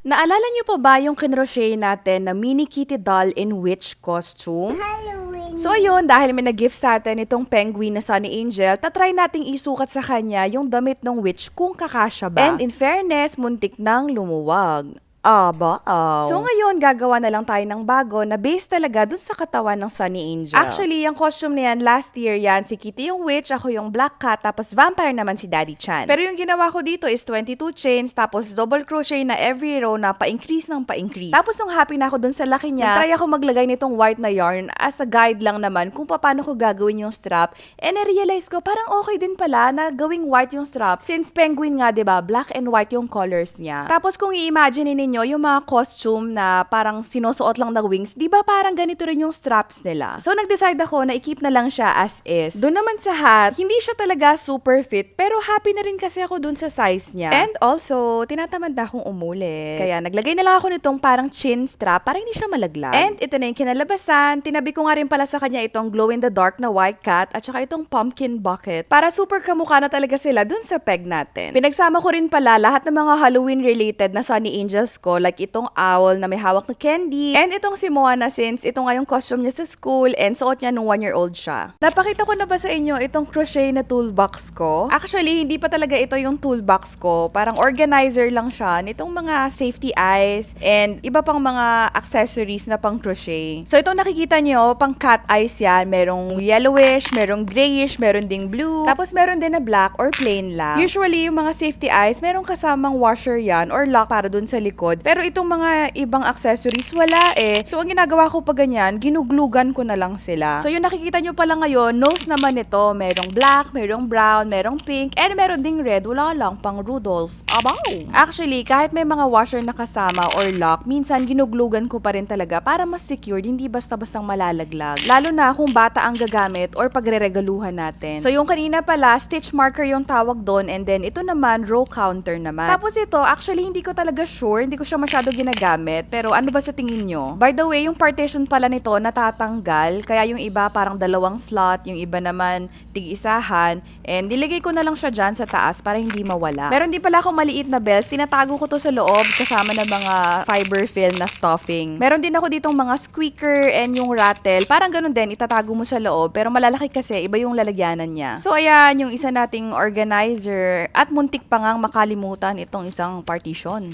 Naalala niyo pa ba yung kinrochet natin na mini kitty doll in witch costume? Halloween. So ayun, dahil may nag-gift sa atin itong penguin na Sunny Angel, tatry nating isukat sa kanya yung damit ng witch kung kakasya ba. And in fairness, muntik nang lumuwag. So ngayon, gagawa na lang tayo ng bago na base talaga dun sa katawan ng Sunny Angel. Actually, yung costume na yan, last year yan, si Kitty yung witch, ako yung black cat, tapos vampire naman si Daddy Chan. Pero yung ginawa ko dito is 22 chains, tapos double crochet na every row na pa-increase ng pa-increase. Tapos nung happy na ako dun sa laki niya, try ako maglagay nitong white na yarn as a guide lang naman kung paano ko gagawin yung strap. And I-realize ko, parang okay din pala na gawing white yung strap since penguin nga, 'di ba? Black and white yung colors niya. Tapos kung i-imagine ninyo yung mga costume na parang sinusuot lang ng wings, 'di ba parang ganito rin yung straps nila. So nag-decide ako na i-keep na lang siya as is. Doon naman sa hat, hindi siya talaga super fit, pero happy na rin kasi ako doon sa size niya. And also, tinatamad na akong umulit. Kaya naglagay na lang ako nitong parang chin strap para hindi siya malaglag. And ito na yung kinalabasan. Tinabi ko nga rin pala sa kanya itong glow in the dark na white cat at saka itong pumpkin bucket para super kamukha na talaga sila dun sa peg natin. Pinagsama ko rin pala lahat ng mga Halloween related na Sunny Angels ko, like itong owl na may hawak na candy, and itong si Moana since ito nga yung costume niya sa school and suot niya nung 1-year-old siya. Napakita ko na ba sa inyo itong crochet na toolbox ko? Actually, hindi pa talaga ito yung toolbox ko. Parang organizer lang siya nitong mga safety eyes and iba pang mga accessories na pang crochet. So itong nakikita nyo, pang cat eyes yan. Merong yellowish, merong grayish, meron ding blue, tapos meron din na black or plain lang. Usually, yung mga safety eyes, merong kasamang washer yan or lock para dun sa likod. Pero itong mga ibang accessories, wala eh. So, ang ginagawa ko pa ganyan, ginuglugan ko na lang sila. So, yung nakikita nyo pala ngayon, nose naman ito. Merong black, merong brown, merong pink, and meron ding red. Wala lang, pang Rudolph. Abaw! Actually, kahit may mga washer na kasama or lock, minsan ginuglugan ko pa rin talaga para mas secured, hindi basta-bastang malalaglag. Lalo na kung bata ang gagamit or pagre-regaluhan natin. So, yung kanina pala, stitch marker yung tawag doon, and then ito naman, row counter naman. Tapos ito, actually, hindi ko talaga sure, hindi ko siya masyado ginagamit, pero ano ba sa tingin nyo? By the way, yung partition pala nito natatanggal, kaya yung iba parang 2 slot, yung iba naman tig-isahan, and nilagay ko na lang siya dyan sa taas para hindi mawala. Meron din pala akong maliit na bells, tinatago ko to sa loob kasama ng mga fiber fill na stuffing. Meron din ako ditong mga squeaker and yung rattle, parang ganun din, itatago mo sa loob, pero malalaki kasi, iba yung lalagyanan niya. So ayan, yung isa nating organizer, at muntik pa ngang makalimutan itong isang partition.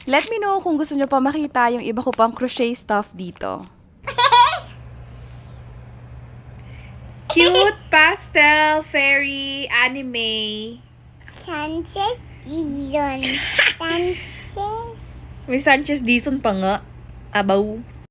Let me know kung gusto nyo pa makita yung iba ko pang crochet stuff dito. Cute pastel fairy anime. Sanchez Dizon. Sanchez. May Sanchez Dizon pa nga. Abaw.